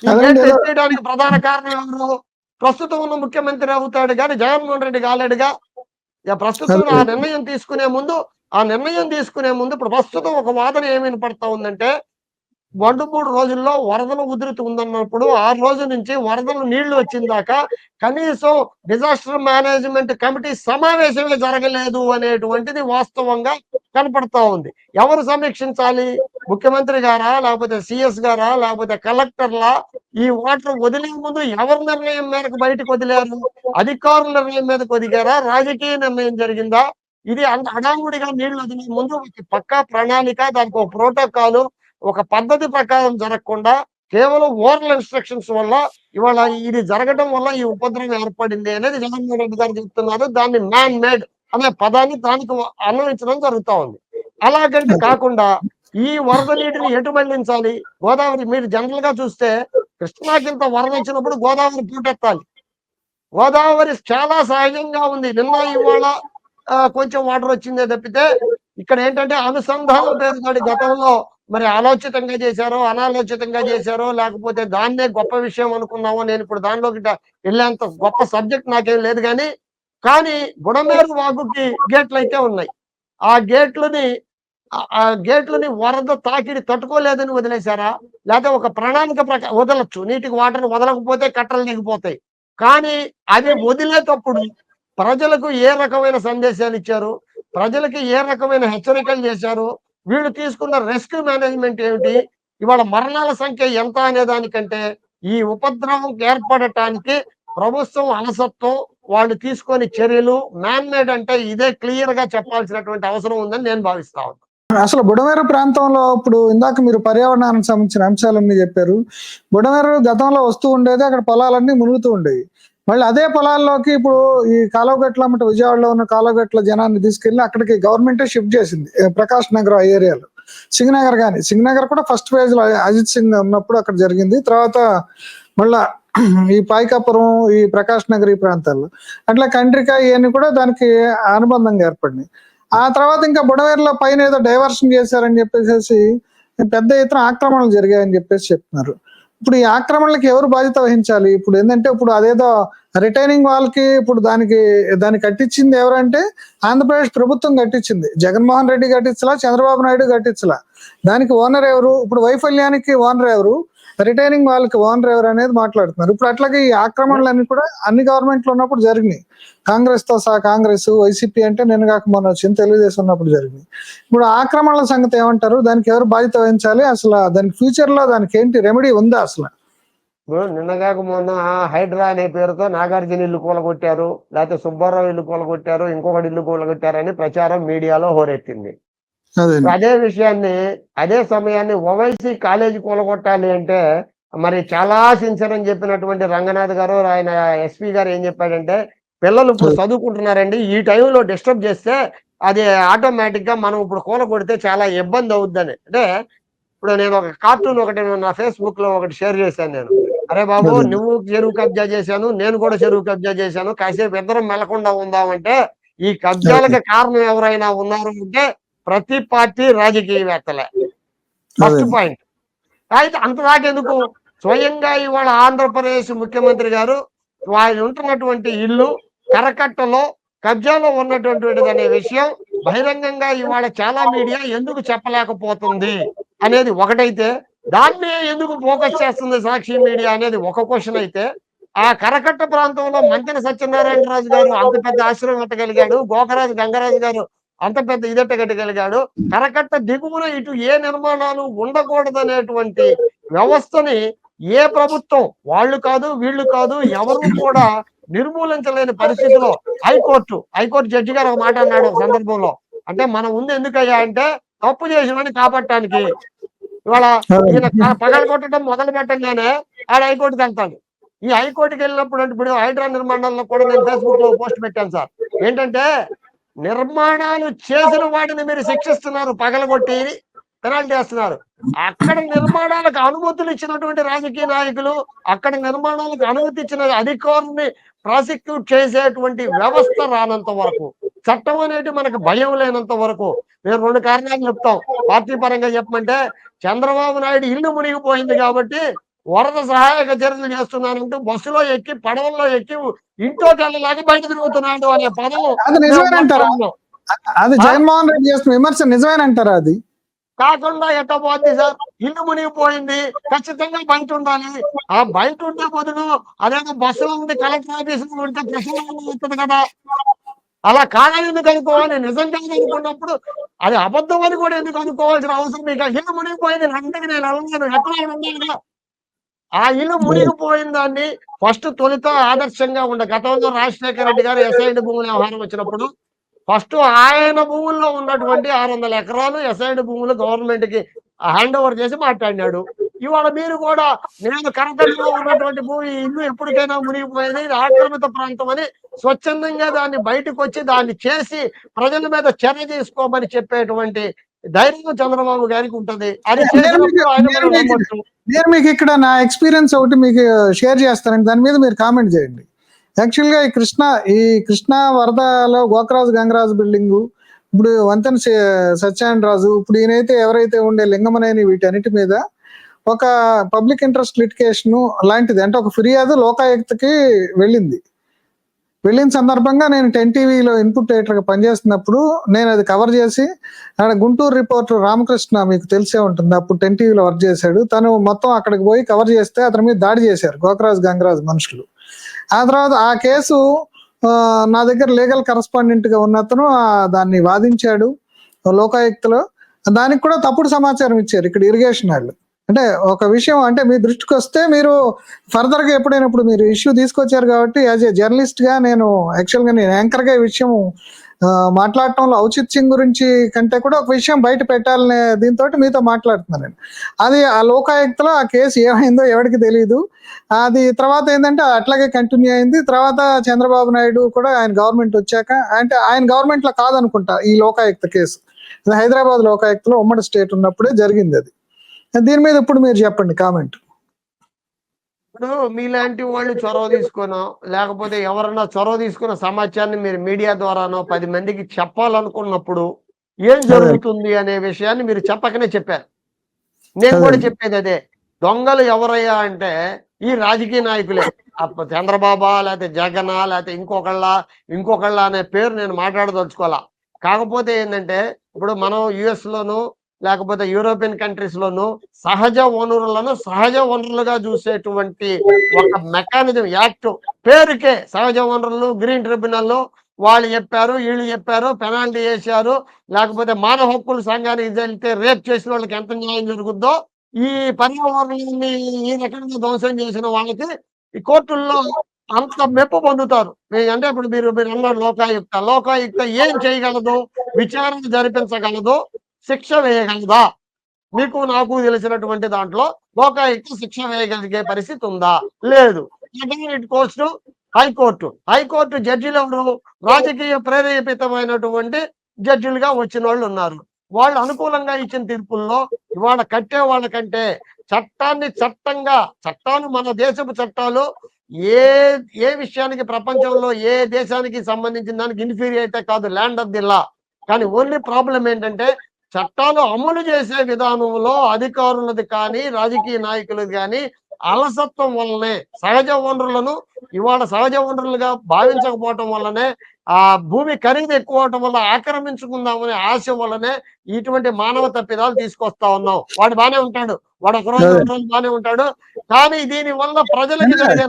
ఈ గేట్లు ఎత్తేయడానికి ప్రధాన కారణం ఎవరు? ప్రస్తుతం ఉన్న ముఖ్యమంత్రి అవుతాడు కానీ జగన్మోహన్ రెడ్డి కాలేడుగా. ప్రస్తుతం ఆ నిర్ణయం తీసుకునే ముందు ఇప్పుడు ప్రస్తుతం ఒక వాదన ఏమి వినపడతా ఉందంటే 2-3 రోజుల్లో వరదల ఉధృతి ఉందన్నప్పుడు 6 రోజుల నుంచి వరదలు నీళ్లు వచ్చిందాక కనీసం డిజాస్టర్ మేనేజ్మెంట్ కమిటీ సమావేశమే జరగలేదు అనేటువంటిది వాస్తవంగా కనపడతా ఉంది. ఎవరు సమీక్షించాలి? ముఖ్యమంత్రి గారా, లేకపోతే సిఎస్ గారా, లేకపోతే కలెక్టర్లా? ఈ వాటర్ వదిలే ముందు ఎవరి నిర్ణయం మేరకు బయటకు వదిలారు? అధికారుల నిర్ణయం మీదకు వదిలారా? రాజకీయ నిర్ణయం జరిగిందా? ఇది అంత హడావుడిగా నీళ్లు వదిలే ముందు ఒక పక్కా ప్రణాళిక, దానికి ఒక ప్రోటోకాల్, ఒక పద్ధతి ప్రకారం జరగకుండా కేవలం ఓరల్ ఇన్స్ట్రక్షన్స్ వల్ల ఇవాళ ఇది జరగడం వల్ల ఈ ఉపద్రవం ఏర్పడింది అనేది జగన్మోహన్ రెడ్డి గారు చెప్తున్నారు. దాన్ని మ్యాన్ మేడ్ అనే పదాన్ని దానికి అన్వయించడం జరుగుతా ఉంది. అలాగంటే కాకుండా ఈ వరద నీటిని ఎటు మళ్లించాలి? గోదావరి మీరు జనరల్ గా చూస్తే కృష్ణాకింత వరద వచ్చినప్పుడు గోదావరి పూటెత్తాలి. గోదావరి చాలా సహజంగా ఉంది. నిన్న ఇవాళ కొంచెం వాటర్ వచ్చిందే తప్పితే ఇక్కడ ఏంటంటే అనుసంధానం పేరుతోటి గతంలో మరి ఆలోచితంగా చేశారో, అనాలోచితంగా చేశారో, లేకపోతే దాన్నే గొప్ప విషయం అనుకున్నామో, నేను ఇప్పుడు దానిలోకి వెళ్ళేంత గొప్ప సబ్జెక్ట్ నాకేం లేదు కానీ బుడమేరు వాగుకి గేట్లు అయితే ఉన్నాయి. ఆ గేట్లని వరద తాకిడి తట్టుకోలేదని వదిలేశారా? లేకపోతే ఒక ప్రణాళిక ప్రకారం వదలొచ్చు, నీటికి వాటర్ వదలకపోతే కట్టలు దిగిపోతాయి. కానీ అది వదిలేటప్పుడు ప్రజలకు ఏ రకమైన సందేశాలు ఇచ్చారు? ప్రజలకి ఏ రకమైన హెచ్చరికలు చేశారు? వీళ్ళు తీసుకున్న రెస్క్యూ మేనేజ్మెంట్ ఏమిటి? ఇవాళ మరణాల సంఖ్య ఎంత అనే దానికంటే ఈ ఉపద్రవం ఏర్పడటానికి ప్రభుత్వం అలసత్వం, వాళ్ళు తీసుకొని చర్యలు మ్యాన్ మేడ్ అంటే ఇదే క్లియర్ గా చెప్పాల్సినటువంటి అవసరం ఉందని నేను భావిస్తా ఉన్నాను. అసలు బుడమేరు ప్రాంతంలో ఇప్పుడు ఇందాక మీరు పర్యావరణానికి సంబంధించిన అంశాలన్నీ చెప్పారు. బుడమేరు గతంలో వస్తూ ఉండేది, అక్కడ పొలాలన్నీ మునుగుతూ ఉండేవి. మళ్ళీ అదే పొలాల్లోకి ఇప్పుడు ఈ కాలువగట్ల అన్నమాట విజయవాడలో ఉన్న కాలువగట్ల జనాన్ని తీసుకెళ్లి అక్కడికి గవర్నమెంటే షిఫ్ట్ చేసింది. ప్రకాష్ నగర్ ఆ ఏరియాలో సింగనగర్ కూడా ఫస్ట్ ఫేజ్ లో అజిత్ సింగ్ ఉన్నప్పుడు అక్కడ జరిగింది. తర్వాత మళ్ళా ఈ పాయికాపురం, ఈ ప్రకాష్ నగర్ ఈ ప్రాంతాల్లో అట్లా కండ్రిక ఇవన్నీ కూడా దానికి అనుబంధంగా ఏర్పడినాయి. ఆ తర్వాత ఇంకా బుడమేరులో పైన ఏదో డైవర్షన్ చేశారని చెప్పేసి పెద్ద ఎత్తున ఆక్రమణలు జరిగాయని చెప్పేసి చెప్తున్నారు. ఇప్పుడు ఈ ఆక్రమణలకు ఎవరు బాధ్యత వహించాలి? ఇప్పుడు ఏంటంటే ఇప్పుడు అదేదో రిటైనింగ్ వాళ్ళకి ఇప్పుడు దాన్ని కట్టించింది ఎవరంటే ఆంధ్రప్రదేశ్ ప్రభుత్వం కట్టించింది. జగన్మోహన్ రెడ్డి కట్టించలా, చంద్రబాబు నాయుడు కట్టించలా. దానికి ఓనర్ ఎవరు? ఇప్పుడు వైఫల్యానికి ఓనర్ ఎవరు, రిటైనింగ్ వాళ్ళకి ఓనర్ ఎవరు అనేది మాట్లాడుతున్నారు. ఇప్పుడు అట్లాగే ఈ ఆక్రమణలన్నీ కూడా అన్ని గవర్నమెంట్లు ఉన్నప్పుడు జరిగినాయి. కాంగ్రెస్ తో సహా, కాంగ్రెస్, వైసీపీ అంటే నేను కాక మొన్న వచ్చింది, తెలుగుదేశం ఉన్నప్పుడు జరిగింది. ఇప్పుడు ఆక్రమణల సంగతి ఏమంటారు? దానికి ఎవరు బాధ్యత వహించాలి? అసలు దానికి ఫ్యూచర్ లో దానికి ఏంటి రెమెడీ ఉందా అసలు? నిన్నగాక మొన్న హైడ్రా అనే పేరుతో నాగార్జున ఇల్లు కూలగొట్టారు, లేకపోతే సుబ్బారావు ఇల్లు కూలగొట్టారు, ఇంకొకటి ఇల్లు కూలగొట్టారని ప్రచారం మీడియాలో హోరెత్తింది. అదే సమయాన్ని ఓవైసీ కాలేజీ కూలగొట్టాలి అంటే మరి చాలా సిన్సియర్ అని చెప్పినటువంటి రంగనాథ్ గారు, ఆయన ఎస్పీ గారు ఏం చెప్పాడంటే పిల్లలు ఇప్పుడు చదువుకుంటున్నారండి, ఈ టైంలో డిస్టర్బ్ చేస్తే అది ఆటోమేటిక్ గా మనం ఇప్పుడు కూలగొడితే చాలా ఇబ్బంది అవుద్దని. అంటే ఇప్పుడు నేను ఒక కార్టూన్ ఒకటి నా ఫేస్బుక్ లో ఒకటి షేర్ చేశాను. నేను అరే బాబు, నువ్వు చెరువు కబ్జా చేశాను, నేను కూడా చెరువు కబ్జా చేశాను, కాసేపు ఇద్దరం మెలకుండా ఉందామంటే ఈ కబ్జాలకు కారణం ఎవరైనా ఉన్నారు అంటే ప్రతి పార్టీ రాజకీయవేత్తలే. First point. అయితే అంతదాకెందుకు? స్వయంగా ఇవాళ ఆంధ్రప్రదేశ్ ముఖ్యమంత్రి గారు ఆయన ఉంటున్నటువంటి ఇల్లు కరకట్టలో కబ్జాలో ఉన్నటువంటిది అనే విషయం బహిరంగంగా ఇవాళ చాలా మీడియా ఎందుకు చెప్పలేకపోతుంది అనేది ఒకటైతే, దాన్నే ఎందుకు ఫోకస్ చేస్తుంది సాక్షి మీడియా అనేది ఒక క్వశ్చన్ అయితే, ఆ కరకట్ట ప్రాంతంలో మంతెన సత్యనారాయణరాజు గారు అంత పెద్ద ఆశ్రమం కట్టగలిగాడు. గోకరాజు గంగరాజు గారు అంత పెద్ద ఇదెట్ట కట్టగలిగాడు. కరకట్ట దిగువన ఇటు ఏ నిర్మాణాలు ఉండకూడదనేటువంటి వ్యవస్థని ఏ ప్రభుత్వం, వాళ్ళు కాదు, వీళ్ళు కాదు, ఎవరు కూడా నిర్మూలించలేని పరిస్థితిలో హైకోర్టు జడ్జి గారు ఒక మాట అన్నాడు ఒక సందర్భంలో. అంటే మన ముందు ఎందుకయ్యా అంటే తప్పు చేసినవాడిని కాపాడటానికి. ఇవాళ ఈయన పగలగొట్టడం మొదలు పెట్టంగానే ఆడ హైకోర్టుకి వెళ్తాడు. ఈ హైకోర్టుకి వెళ్ళినప్పుడు అంటే ఇప్పుడు హైడ్రా నిర్మాణాల్లో కూడా నేను ఫేస్‌బుక్‌లో పోస్ట్ పెట్టాను సార్. ఏంటంటే నిర్మాణాలు చేసిన వాడిని మీరు శిక్షిస్తున్నారు, పగలగొట్టి పెనాల్టీ ఏస్తున్నారు. అక్కడ నిర్మాణాలకు అనుమతులు ఇచ్చినటువంటి రాజకీయ నాయకులు, అక్కడ నిర్మాణాలకు అనుమతి ఇచ్చిన అధికారుల్ని ప్రాసిక్యూట్ చేసేటువంటి వ్యవస్థ రానంత వరకు, చట్టం అనేది మనకు భయం లేనంత వరకు, మేము 2 కారణాలు చెప్తాం. పార్టీ పరంగా చెప్పమంటే, చంద్రబాబు నాయుడు ఇల్లు మునిగిపోయింది కాబట్టి వరద సహాయక చర్యలు చేస్తున్నానంటూ బస్సులో ఎక్కి, పడవల్లో ఎక్కి ఇంట్లోకెళ్ళలేక బయట తిరుగుతున్నాడు అనే పదం అది మేము నిజమేనంటారా? మాట్లాడుతున్నాం. అది జగన్మోహన్ రెడ్డి చేస్తున్న విమర్శ నిజమేనంటారా అది? కాకుండా ఎట్ట పోద్ది సార్? ఇల్లు మునిగిపోయింది. ఖచ్చితంగా బయట ఉండాలి. ఆ బయట ఉండే బదులు అదేదో బస్సులో ఉండి కలెక్టర్ ఆఫీసులో ఉంటే ప్రశాంతంగా ఉంటది కదా! అలా కాదని ఎందుకు అనుకోవాలి? నిజం కాదనుకున్నప్పుడు అది అబద్ధం అని కూడా ఎందుకు అనుకోవాల్సిన అవసరం మీకు? ఇల్లు మునిగిపోయింది అంతకి నేను అనలేను. ఎక్కడైనా ఉండాలి కదా! ఆ ఇల్లు మునిగిపోయిన దాన్ని ఫస్ట్ తొలుత ఆదర్శంగా గతంలో రాజశేఖర రెడ్డి గారు ఎస్ఐడి భూముల వ్యవహారం వచ్చినప్పుడు ఫస్ట్ ఆయన భూముల్లో ఉన్నటువంటి 600 ఎకరాలు ఎస్ఐడి భూములు గవర్నమెంట్‌కి హ్యాండ్ ఓవర్ చేసి మాట్లాడినాడు. ఇవాళ మీరు కూడా నేను కరకట్టలో ఉన్నటువంటి భూమి ఇల్లు ఎప్పటికైనా మునిగిపోయేది. ఇది ఆక్రమిత ప్రాంతం అని స్వచ్ఛందంగా దాన్ని బయటకొచ్చి దాన్ని చేసి ప్రజల మీద చర్య తీసుకోమని చెప్పేటువంటి ధైర్యం చంద్రబాబు గారికి ఉంటది. అది నేను మీకు చేసినప్పుడు ఆయన నేను మనం మీకు నమ్మొచ్చు. నేను మీకు ఇక్కడ నా ఎక్స్‌పీరియన్స్ ఒకటి మీకు షేర్ చేస్తానండి. దాని మీద మీరు కామెంట్ చేయండి. యాక్చువల్‌గా ఈ కృష్ణా వరదలో గోకరాజు గంగరాజు బిల్డింగు, ఇప్పుడు వంతెన సత్యనారాయణరాజు, ఇప్పుడు ఈయనైతే ఎవరైతే ఉండే లింగమనేని వీటన్నిటి మీద ఒక పబ్లిక్ ఇంట్రెస్ట్ లిటిగేషన్ లాంటిది, అంటే ఒక ఫిర్యాదు లోకాయుక్తకి వెళ్ళింది. వెళ్ళిన సందర్భంగా నేను 10 టీవీలో ఇన్పుట్ ఎడిటర్‌గా పనిచేస్తున్నప్పుడు నేను అది కవర్ చేసి, ఆడ గుంటూరు రిపోర్టర్ రామకృష్ణ మీకు తెలిసే ఉంటుంది. అప్పుడు 10 టీవీలో వర్క్ చేశాడు. తను మొత్తం అక్కడికి పోయి కవర్ చేస్తే అతని మీద దాడి చేశారు గోకరాజు గంగరాజు మనుషులు. ఆ తర్వాత ఆ కేసు నా దగ్గర లీగల్ కరస్పాండెంట్‌గా ఉన్నతను దాన్ని వాదించాడు లోకాయుక్తలో. దానికి కూడా తప్పుడు సమాచారం ఇచ్చారు ఇక్కడ ఇరిగేషన్ వాళ్ళు. అంటే ఒక విషయం అంటే మీ దృష్టికి వస్తే మీరు ఫర్దర్‌గా ఎప్పుడైనా ఇప్పుడు మీరు ఇష్యూ తీసుకొచ్చారు కాబట్టి యాజ్ ఏ జర్నలిస్ట్‌గా నేను యాక్చువల్‌గా నేను యాంకర్‌గా ఈ విషయం మాట్లాడటంలో ఔచిత్యం గురించి కంటే కూడా ఒక విషయం బయట పెట్టాలనే దీంతోటి మీతో మాట్లాడుతున్నాను నేను. అది ఆ లోకాయుక్తలో ఆ కేసు ఏమైందో ఎవడికి తెలీదు. అది తర్వాత ఏందంటే అట్లాగే కంటిన్యూ అయింది. తర్వాత చంద్రబాబు నాయుడు కూడా ఆయన గవర్నమెంట్ వచ్చాక, అంటే ఆయన గవర్నమెంట్‌లో కాదనుకుంటా ఈ లోకాయుక్త కేసు. ఇది హైదరాబాద్ లోకాయుక్తలో ఉమ్మడి స్టేట్ ఉన్నప్పుడే జరిగింది అది. దీని మీద ఇప్పుడు మీరు చెప్పండి కామెంట్. ఇప్పుడు మీలాంటి వాళ్ళు చొరవ తీసుకోనో, లేకపోతే ఎవరన్నా చొరవ తీసుకున్న సమాచారాన్ని మీరు మీడియా ద్వారానో 10 మందికి చెప్పాలనుకున్నప్పుడు ఏం అదే. జరుగుతుంది అనే విషయాన్ని మీరు చెప్పకనే చెప్పారు. నేను అదే. కూడా చెప్పేది అదే. దొంగలు ఎవరయ్యా అంటే ఈ రాజకీయ నాయకులే. చంద్రబాబా, లేకపోతే జగనా, లేకపోతే ఇంకొకళ్ళ అనే పేరు నేను మాట్లాడదలుచుకోవాలా. కాకపోతే ఏందంటే ఇప్పుడు మనం యుఎస్‌లోను లేకపోతే యూరోపియన్ కంట్రీస్ లోను సహజ వనరులను సహజ వనరులుగా చూసేటువంటి ఒక మెకానిజం యాక్ట్ పేరుకే సహజ వనరులు గ్రీన్ ట్రిబ్యునల్ వాళ్ళు చెప్పారు, వీళ్ళు చెప్పారు, పెనాల్టీ వేశారు. లేకపోతే మానవ హక్కుల సంఘానికి వెళ్తే రేప్ చేసిన వాళ్ళకి ఎంత న్యాయం జరుగుద్దో ఈ పర్యావరణాన్ని ఈ రకంగా ధ్వంసం చేసిన వాళ్ళకి ఈ కోర్టుల్లో అంత మెప్పు పొందుతారు. అంటే ఇప్పుడు మీరు అన్నారు లోకాయుక్త ఏం చేయగలదు? విచారణ జరిపించగలదు, శిక్ష వేయగలదా? మీకు నాకు తెలిసినటువంటి దాంట్లో లోకాయుక్త శిక్ష వేయగలిగే పరిస్థితి ఉందా? లేదు. Again it goes to high court. High court జడ్జిలు ఎవరు? రాజకీయ ప్రేరేపితమైనటువంటి జడ్జిలుగా వచ్చినోళ్ళు ఉన్నారు. వాళ్ళు అనుకూలంగా ఇచ్చిన తీర్పుల్లో ఇవాళ కట్టే వాళ్ళకంటే చట్టాలు మన దేశపు చట్టాలు ఏ ఏ విషయానికి ప్రపంచంలో ఏ దేశానికి సంబంధించిన దానికి ఇన్ఫీరియర్ అయితే కాదు, ల్యాండ్ ఆఫ్ ది లా. కానీ ఓన్లీ ప్రాబ్లం ఏంటంటే చట్టాలు అమలు చేసే విధానంలో అధికారులది కానీ, రాజకీయ నాయకులది కానీ అలసత్వం వల్లనే, సహజ వనరులను ఇవాళ సహజ వనరులుగా భావించకపోవటం వల్లనే, ఆ భూమి ఖరీదు ఎక్కువ అవటం వల్ల ఆక్రమించుకుందామనే ఆశ వల్లనే ఇటువంటి మానవ తప్పిదాలు తీసుకొస్తా ఉన్నాం. వాడు బానే ఉంటాడు, వాడు ఒక రోజు అదే. 2 రోజులు బానే ఉంటాడు. కానీ దీని వల్ల ప్రజలకు జరిగే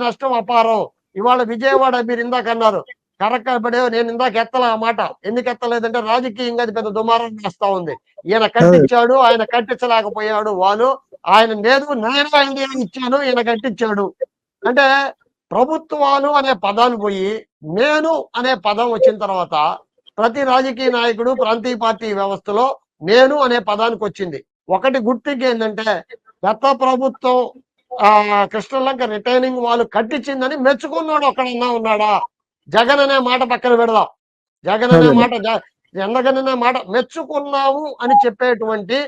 నష్టం అపారం. ఇవాళ విజయవాడ మీరు ఇందాక అన్నారు, కరెక్ట్ పడే నేను ఇందాక ఎత్తల ఆ మాట. ఎందుకు ఎత్తలేదంటే రాజకీయంగా అది పెద్ద దుమారం చేస్తా ఉంది. ఈయన అదే. కట్టించాడు, ఆయన కట్టించలేకపోయాడు వాళ్ళు. ఆయన లేదు నేను ఐడియా ఇచ్చాను, ఈయన కట్టించాడు. అంటే ప్రభుత్వాలు అనే పదాలు పోయి నేను అనే పదం వచ్చిన తర్వాత ప్రతి రాజకీయ నాయకుడు ప్రాంతీయ పార్టీ వ్యవస్థలో నేను అనే పదానికి వచ్చింది. ఒకటి గుర్తింపు ఏంటంటే గత ప్రభుత్వం కృష్ణలంక రిటైనింగ్ వాళ్ళు కట్టించిందని మెచ్చుకున్నాడు ఒక్కడన్నా ఉన్నాడా? జగన్ అనే మాట పక్కన పెడదాం. జగన్ అనే అదే. మాట జగన్ అనే మాట మెచ్చుకున్నాము అని చెప్పేటువంటి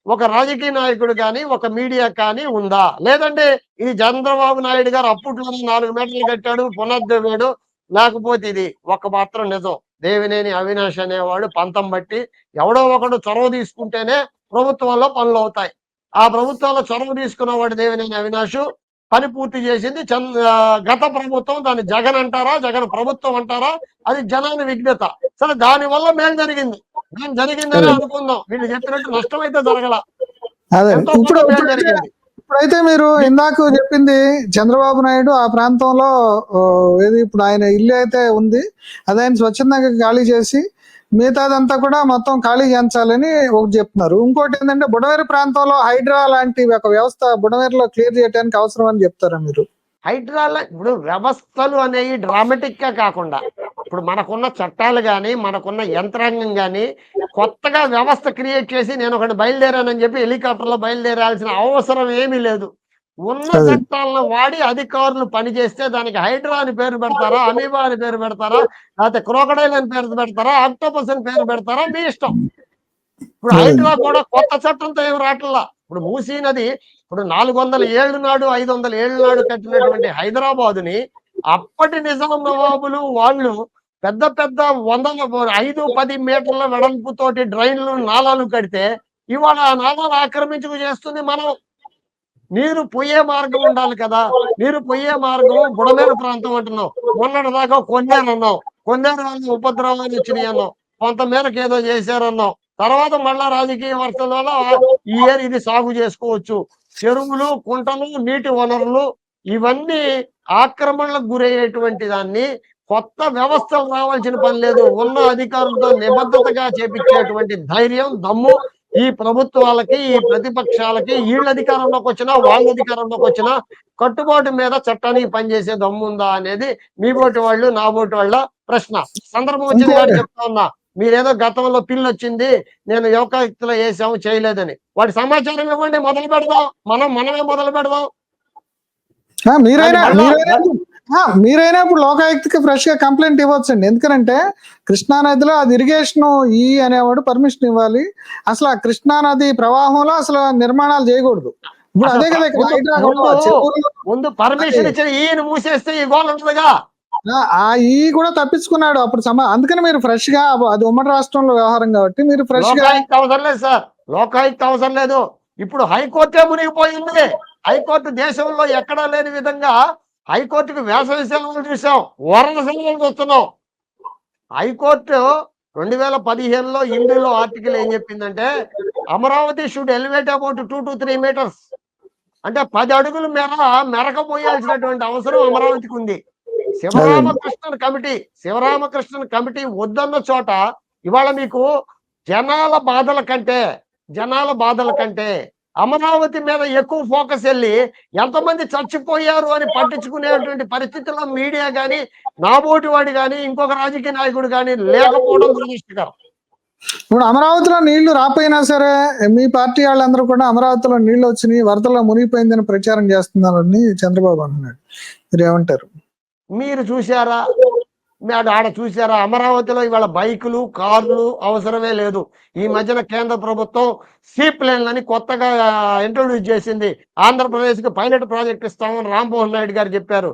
ఒక రాజకీయ నాయకుడు కానీ, ఒక మీడియా కానీ ఉందా? లేదంటే ఇది చంద్రబాబు నాయుడు గారు అప్పట్లోనే 4 మీటర్లు కట్టాడు, పునర్దవ్వాడు. లేకపోతే ఇది ఒక మాత్రం నిజం. దేవినేని అవినాష్ అనేవాడు పంతం బట్టి ఎవడో ఒకడు చొరవ తీసుకుంటేనే ప్రభుత్వంలో పనులవుతాయి. ఆ ప్రభుత్వంలో చొరవ తీసుకున్నవాడు దేవినేని అవినాష్. పని పూర్తి చేసింది గత ప్రభుత్వం. దాన్ని జగన్ అంటారా? జగన్ ప్రభుత్వం అంటారా? అది జనాన్ని విజ్ఞత. సరే దానివల్ల మేలు జరిగింది. మేలు జరిగిందనే అదే. అనుకుందాం. వీళ్ళు చెప్పినట్టు నష్టమైతే జరగల. అదే. ఎంతో ఇప్పుడు కొంత మేలు ఇప్పుడైతే జరిగింది. ఇప్పుడైతే మీరు ఇందాక చెప్పింది చంద్రబాబు నాయుడు ఆ ప్రాంతంలో ఏది ఇప్పుడు ఆయన ఇల్లు అయితే ఉంది అది ఆయన స్వచ్ఛందంగా ఖాళీ చేసి మిగతాదంతా కూడా మొత్తం ఖాళీ చేయించాలని ఒకటి చెప్తున్నారు. ఇంకోటి ఏంటంటే బుడమేరు ప్రాంతంలో హైడ్రా లాంటి ఒక వ్యవస్థ బుడమేరులో క్లియర్ చేయడానికి అవసరం అని చెప్తారా మీరు? హైడ్రాల ఇప్పుడు వ్యవస్థలు అనేవి డ్రామాటిక్ గా కాకుండా ఇప్పుడు మనకున్న చట్టాలు కానీ, మనకున్న యంత్రాంగం కానీ కొత్తగా వ్యవస్థ క్రియేట్ చేసి నేను ఒకటి బయలుదేరానని చెప్పి హెలికాప్టర్లో బయలుదేరాల్సిన అవసరం ఏమీ లేదు. ఉన్న అదే. చట్టాలను వాడి అధికారులు పనిచేస్తే దానికి హైడ్రా అని పేరు పెడతారా, అమీబా అని పేరు పెడతారా, లేకపోతే క్రోకడైల్ అని పేరు పెడతారా, ఆక్టోపస్ అని పేరు పెడతారా, మీ ఇష్టం. ఇప్పుడు అదే. హైడ్రా కూడా కొత్త చట్టంతో ఏం రావట్లా. ఇప్పుడు మూసీ నది ఇప్పుడు 400 ఏళ్ల నాడు 500 ఏళ్ల నాడు కట్టినటువంటి హైదరాబాదుని అప్పటి నిజాం నవాబులు వాళ్ళు పెద్ద పెద్ద 5-10 మీటర్ల వెడల్పుతోటి డ్రైన్లు నాలాలు కడితే ఇవాళ ఆ నాలాలు ఆక్రమించుకు చేస్తుంది మనం. నీరు పొయ్యే మార్గం ఉండాలి కదా. నీరు పొయ్యే మార్గం బుడమేరు ప్రాంతం అంటున్నాం. మొన్నటి దాకా కొన్నేరు అన్నాం. కొన్నేరు వల్ల ఉపద్రవాలు వచ్చినాయి అన్నాం. కొంతమేరకు ఏదో చేశారన్నాం. తర్వాత మళ్ళా రాజకీయ వర్షాల వల్ల ఈ ఏరు ఇది సాగు చేసుకోవచ్చు. చెరువులు, కుంటలు, నీటి వనరులు ఇవన్నీ ఆక్రమణలకు గురయ్యేటువంటి దాన్ని కొత్త వ్యవస్థలు రావాల్సిన పని లేదు. ఉన్న అధికారులతో నిబద్ధతగా చేపించేటువంటి ధైర్యం, దమ్ము ఈ ప్రభుత్వాలకి, ఈ ప్రతిపక్షాలకి వీళ్ళ అధికారంలోకి వచ్చినా, వాళ్ళ అధికారంలోకి వచ్చినా కట్టుబాటు మీద చట్టానికి పనిచేసే దమ్ముందా అనేది మీ బోటి వాళ్ళు, నా బోటి వాళ్ళ ప్రశ్న. సందర్భం వచ్చింది కాబట్టి ఇంకోటి చెప్తా ఉన్నా. మీరేదో గతంలో పిల్లి వచ్చింది, నేను యువకాయుక్తలో వేసాము చేయలేదని. వాటి సమాచారం ఇవ్వండి, మొదలు పెడదాం. మనమే మొదలు పెడదాం. మీరైనా దాన్ని మళ్ళా మీరైనా మీరైనా ఇప్పుడు లోకాయుక్తకి ఫ్రెష్ గా కంప్లైంట్ ఇవ్వచ్చండి. ఎందుకంటే కృష్ణా నదిలో అది ఇరిగేషన్ అనేవాడు పర్మిషన్ ఇవ్వాలి. అసలు ఆ కృష్ణా నది ప్రవాహంలో అసలు నిర్మాణాలు చేయకూడదు. ఇప్పుడు అసలు అదే కదా ఇక్కడ ముందు హైడ్రా ముందు చెరువులు ముందు పర్మిషన్ ఇచ్చిన ఈయన మూసేస్తే ఈ గోల్ ఉంటుందిగా. ఈ కూడా తప్పించుకున్నాడు అప్పుడు అందుకని మీరు ఫ్రెష్ గా అది ఉమ్మడి రాష్ట్రంలో వ్యవహారం కాబట్టి మీరు ఫ్రెష్ గా లోకాయుక్త అవసరం లేదు సార్. లోకాయుక్త అవసరం లేదు. ఇప్పుడు హైకోర్టే మునిగిపోయింది. హైకోర్టు దేశంలో ఎక్కడా లేని విధంగా హైకోర్టుకు వేసవి సెలవులు చూసాం, వరద సెలవులు చూస్తున్నాం. హైకోర్టు 2015లో ఇందులో ఆర్టికల్ ఏం చెప్పిందంటే Amaravati should elevate about 2 to 3 metres. అంటే 10 అడుగులు మెరకపోయాల్సినటువంటి అవసరం అమరావతికి ఉంది. శివరామకృష్ణన్ కమిటీ వద్దన్న చోట ఇవాళ మీకు జనాల బాధల కంటే అమరావతి మీద ఎక్కువ ఫోకస్ వెళ్ళి ఎంతమంది చచ్చిపోయారు అని పట్టించుకునేటువంటి పరిస్థితుల్లో మీడియా కానీ, నాబోటి వాడు కానీ, ఇంకొక రాజకీయ నాయకుడు కానీ లేకపోవడం దురదృష్టకరం. ఇప్పుడు అమరావతిలో నీళ్లు రాపోయినా సరే మీ పార్టీ వాళ్ళందరూ కూడా అమరావతిలో నీళ్లు వచ్చినాయి, వరదలో మునిగిపోయిందని ప్రచారం చేస్తున్నారని చంద్రబాబు అంటున్నాడు. మీరు ఏమంటారు? మీరు చూసారా? ఆడ చూసారా? అమరావతిలో ఇవాళ బైకులు, కార్లు అవసరమే లేదు. ఈ మధ్యన కేంద్ర ప్రభుత్వం సీప్లేన్లని కొత్తగా ఇంట్రొడ్యూస్ చేసింది. ఆంధ్రప్రదేశ్కి పైలట్ ప్రాజెక్ట్ ఇస్తామని రామ్మోహన్ నాయుడు గారు చెప్పారు.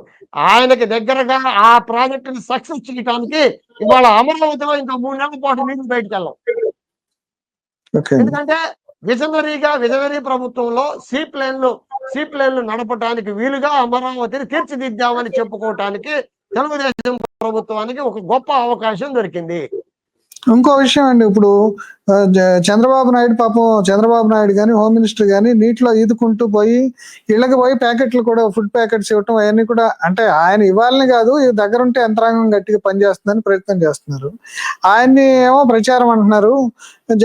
ఆయనకి దగ్గరగా ఆ ప్రాజెక్టుని సక్సెస్ చేయడానికి ఇవాళ అమరావతిలో ఇంకా 3 నెలల పాటు నీళ్లు బయటకు వెళ్ళాం. ఎందుకంటే విజనరీ ప్రభుత్వంలో సీప్లేన్లు సీప్లేన్లు నడపడానికి వీలుగా అమరావతిని తీర్చిదిద్దామని చెప్పుకోవటానికి తెలుగుదేశం ప్రభుత్వానికి ఒక గొప్ప అవకాశం దొరికింది. ఇంకో విషయం అండి, ఇప్పుడు చంద్రబాబు నాయుడు కానీ హోమ్ మినిస్టర్ కానీ నీటిలో ఈదుకుంటూ పోయి ఇళ్ళకి పోయి ప్యాకెట్లు కూడా ఫుడ్ ప్యాకెట్స్ ఇవ్వటం అవన్నీ కూడా, అంటే ఆయన ఇవ్వాలని కాదు, దగ్గరుంటే యంత్రాంగం గట్టిగా పనిచేస్తుందని ప్రయత్నం చేస్తున్నారు. ఆయన్ని ఏమో ప్రచారం అంటున్నారు,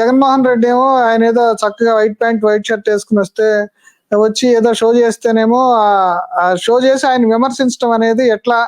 జగన్మోహన్ రెడ్డి ఏమో ఆయన ఏదో చక్కగా వైట్ ప్యాంట్ వైట్ షర్ట్ వేసుకుని వస్తే వచ్చి ఏదో షో చేస్తేనేమో ఆ షో చేసి ఆయన విమర్శించడం అనేది ఎట్లా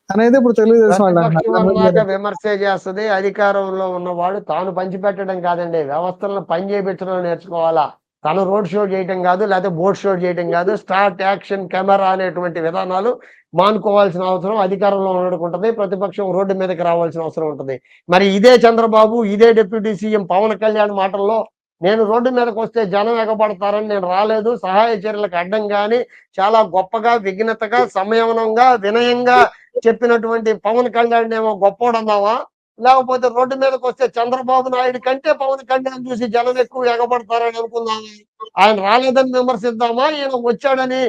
అనేది ఇప్పుడు తెలుగుదేశం వాళ్ళు విమర్శ చేస్తుంది. అధికారంలో ఉన్నవాడు తాను పంచిపెట్టడం కాదండి, వ్యవస్థలను పని చేయించడం నేర్చుకోవాలా. తను రోడ్ షో చేయటం కాదు, లేకపోతే బోట్ షో చేయటం కాదు, స్టార్ట్ యాక్షన్ కెమెరా అనేటువంటి విధానాలు మానుకోవాల్సిన అవసరం అధికారంలో ఉండకుంటుంది. ప్రతిపక్షం రోడ్డు మీదకి రావాల్సిన అవసరం ఉంటుంది. మరి ఇదే చంద్రబాబు, ఇదే డిప్యూటీ సీఎం పవన్ కళ్యాణ్ మాటల్లో నేను రోడ్డు మీదకి వస్తే జనం ఎగబడతారని నేను రాలేదు, సహాయ చర్యలకు అడ్డం గాని చాలా గొప్పగా విఘ్నతగా సంయమనంగా వినయంగా చెప్పినటువంటి పవన్ కళ్యాణ్ ఏమో గొప్పోడన్నావా, లేకపోతే రోడ్డు మీదకి వస్తే చంద్రబాబు నాయుడు కంటే పవన్ కళ్యాణ్ చూసి జనం ఎక్కువ ఎగబడతారని అనుకుందామా? ఆయన రాలేదని విమర్శిద్దామా, ఈయన వచ్చాడని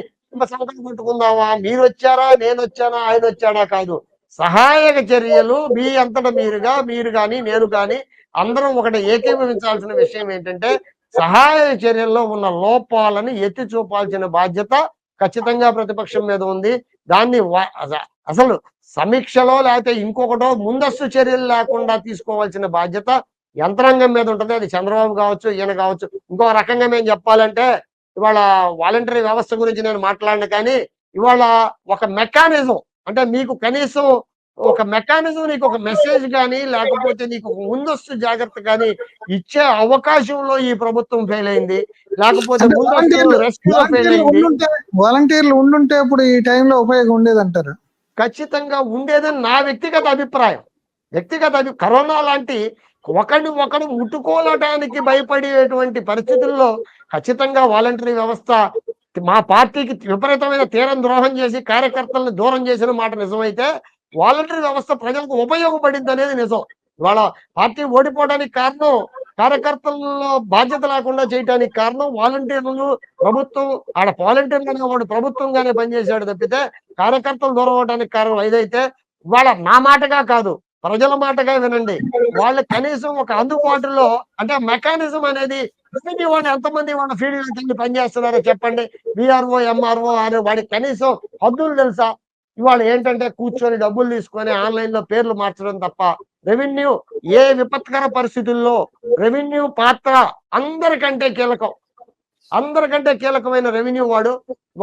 సంకటం పెట్టుకుందామా? మీరు వచ్చారా, నేను వచ్చానా, ఆయన వచ్చాడా కాదు. సహాయక చర్యలు మీ అంతటా మీరు కానీ నేను కానీ అందరం ఒకటి ఏకీభవించాల్సిన విషయం ఏంటంటే, సహాయ చర్యల్లో ఉన్న లోపాలను ఎత్తి చూపాల్సిన బాధ్యత ఖచ్చితంగా ప్రతిపక్షం మీద ఉంది. దాన్ని అసలు సమీక్షలో లేకపోతే ఇంకొకటో ముందస్తు చర్యలు లేకుండా తీసుకోవాల్సిన బాధ్యత యంత్రాంగం మీద ఉంటుంది. అది చంద్రబాబు కావచ్చు, ఈయన కావచ్చు. ఇంకో రకంగా మేము చెప్పాలంటే, ఇవాళ వాలంటరీ వ్యవస్థ గురించి నేను మాట్లాడిన, కానీ ఇవాళ ఒక మెకానిజం, అంటే మీకు కనీసం ఒక మెకానిజం, నీకు ఒక మెసేజ్ కానీ లేకపోతే నీకు ఒక ముందస్తు జాగ్రత్త కానీ ఇచ్చే అవకాశంలో ఈ ప్రభుత్వం ఫెయిల్ అయింది. లేకపోతే వాలంటీర్లు ఉండుంటే ఇప్పుడు ఈ టైంలో ఉపయోగం ఉండేదంటారు. ఖచ్చితంగా ఉండేదని నా వ్యక్తిగత అభిప్రాయం. కరోనా లాంటి ఒకడు ముట్టుకోవటానికి భయపడేటువంటి పరిస్థితుల్లో ఖచ్చితంగా వాలంటరీ వ్యవస్థ మా పార్టీకి విపరీతమైన తీరం ద్రోహం చేసి కార్యకర్తలను దూరం చేసిన మాట నిజమైతే, వాలంటరీ వ్యవస్థ ప్రజలకు ఉపయోగపడింది అనేది నిజం. ఇవాళ పార్టీ ఓడిపోవడానికి కారణం కార్యకర్తల్లో బాధ్యత లేకుండా చేయడానికి కారణం వాలంటీర్లు. ప్రభుత్వం ఆడ వాలంటీర్లు అనేవాడు ప్రభుత్వంగానే పనిచేశాడు తప్పితే కార్యకర్తలు దూరం అవడానికి కారణం ఏదైతే, ఇవాళ నా మాటగా కాదు ప్రజల మాటగా వినండి. వాళ్ళు కనీసం ఒక అందుబాటులో, అంటే మెకానిజం అనేది వాడు ఎంతమంది వాళ్ళ ఫీల్డ్ పనిచేస్తున్నారో చెప్పండి. విఆర్ఓ ఎంఆర్ఓ అనే వాడికి కనీసం హద్దులు తెలుసా? ఇవాళ ఏంటంటే కూర్చొని డబ్బులు తీసుకొని ఆన్లైన్ లో పేర్లు మార్చడం తప్ప రెవెన్యూ ఏ విపత్కర పరిస్థితుల్లో రెవెన్యూ పాత్ర అందరికంటే కీలకమైన రెవెన్యూ వాడు.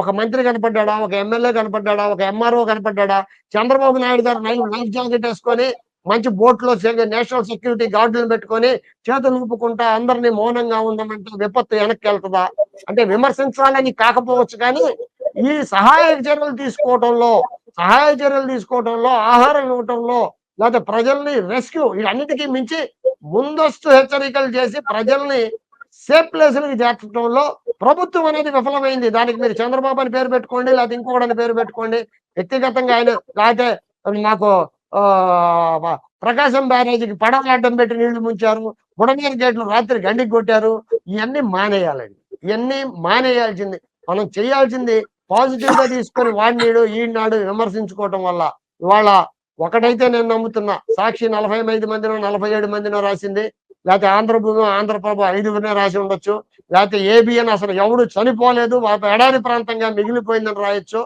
ఒక మంత్రి కనపడ్డా, ఒక ఎమ్మెల్యే కనపడ్డా, ఒక ఎంఆర్ఓ కనపడ్డా, చంద్రబాబు నాయుడు గారు లైఫ్ జాకెట్ వేసుకొని మంచి బోట్లో నేషనల్ సెక్యూరిటీ గార్డులను పెట్టుకొని చేతులు ఊపుకుంటా అందరినీ మౌనంగా ఉండమంటే విపత్తు వెనక్కి వెళ్తుందా? అంటే విమర్శించాలని కాకపోవచ్చు, కానీ ఈ సహాయ చర్యలు తీసుకోవటంలో ఆహారం ఇవ్వటంలో లేకపోతే ప్రజల్ని రెస్క్యూ, వీటన్నిటికీ మించి ముందస్తు హెచ్చరికలు చేసి ప్రజల్ని సేఫ్ ప్లేసులకు చేర్చడంలో ప్రభుత్వం అనేది విఫలమైంది. దానికి మీరు చంద్రబాబు అని పేరు పెట్టుకోండి, లేకపోతే ఇంకొకటి పేరు పెట్టుకోండి. వ్యక్తిగతంగా ఆయన లేకపోతే నాకు ప్రకాశం బ్యారేజీకి పడవలు అడ్డం పెట్టి నీళ్లు ముంచారు, బుడమేరు గేట్లు రాత్రి గండికి కొట్టారు. ఇవన్నీ మానేయాలండి. ఇవన్నీ మానేయాల్సింది. మనం చేయాల్సింది పాజిటివ్ గా తీసుకొని వాడినాడు ఈనాడు విమర్శించుకోవటం వల్ల. ఇవాళ ఒకటైతే నేను నమ్ముతున్నా, సాక్షి 45 మందినో 47 మందినో రాసింది, లేకపోతే ఆంధ్రభూమి ఆంధ్రప్రభ 5 రాసి ఉండొచ్చు, లేకపోతే ఏబిఎన్ అసలు ఎవడు చనిపోలేదు ఎడారి ప్రాంతంగా మిగిలిపోయిందని రాయొచ్చు.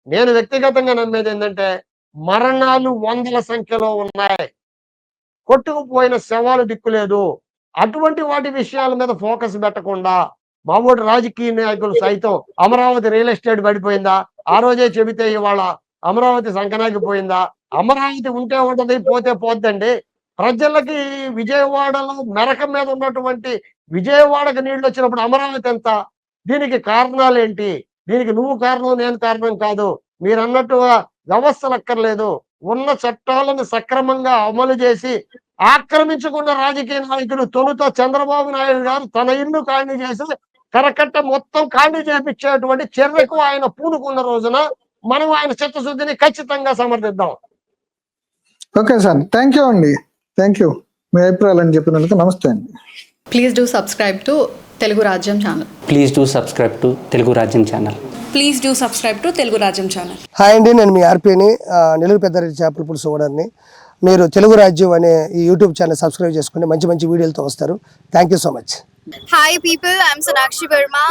నేను వ్యక్తిగతంగా నమ్మేది ఏంటంటే, మరణాలు వందల సంఖ్యలో ఉన్నాయి, కొట్టుకుపోయిన శవాలు దిక్కులేదు. అటువంటి వాటి విషయాల మీద ఫోకస్ పెట్టకుండా మామూలు రాజకీయ నాయకులు సైతం అమరావతి రియల్ ఎస్టేట్ పడిపోయిందా, ఆ రోజే చెబితే ఇవాళ అమరావతి సంకనాగిపోయిందా? అమరావతి ఉంటే ఉంటది, పోతే పోద్దండి. ప్రజలకి విజయవాడలో మెరక మీద ఉన్నటువంటి విజయవాడకి నీళ్లు వచ్చినప్పుడు అమరావతి ఎంత? దీనికి కారణాలు ఏంటి? దీనికి నువ్వు కారణం, నేను కారణం కాదు. మీరు అన్నట్టుగా వ్యవస్థలు అక్కర్లేదు, ఉన్న చట్టాలను సక్రమంగా అమలు చేసి ఆక్రమించుకున్న రాజకీయ నాయకులు తొలుత చంద్రబాబు నాయుడు గారు తన ఇల్లు ఖాళీ చేసి కరకట్ట మొత్తం ఖాళీ చేపించేటువంటి చర్యకు ఆయన పూనుకున్న రోజున మనం ఆయన చిత్తశుద్ధిని ఖచ్చితంగా సమర్థిద్దాం. ఓకే సార్, థ్యాంక్ యూ అండి. థ్యాంక్ యూ మీ అభిప్రాయాలని చెప్పినందుకు. నమస్తే అండి. Please do subscribe to Telugu Rajyam channel. Please do subscribe to Telugu Rajyam channel. Please do subscribe to Telugu Rajam channel. Hi అండి, నేను మీ ఆర్పీని నెల్లూరు పెద్దారెడ్డి చేపల పులుసు ఓనర్ని. మీరు తెలుగు రాజ్యం అనే ఈ యూట్యూబ్ ఛానల్ సబ్స్క్రైబ్ చేసుకుని మంచి మంచి వీడియోలతో వస్తారు. Thank you so much. Hi people, I'm Sonakshi Verma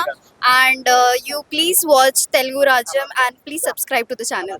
and you please watch Telugu Rajam and please subscribe to the channel.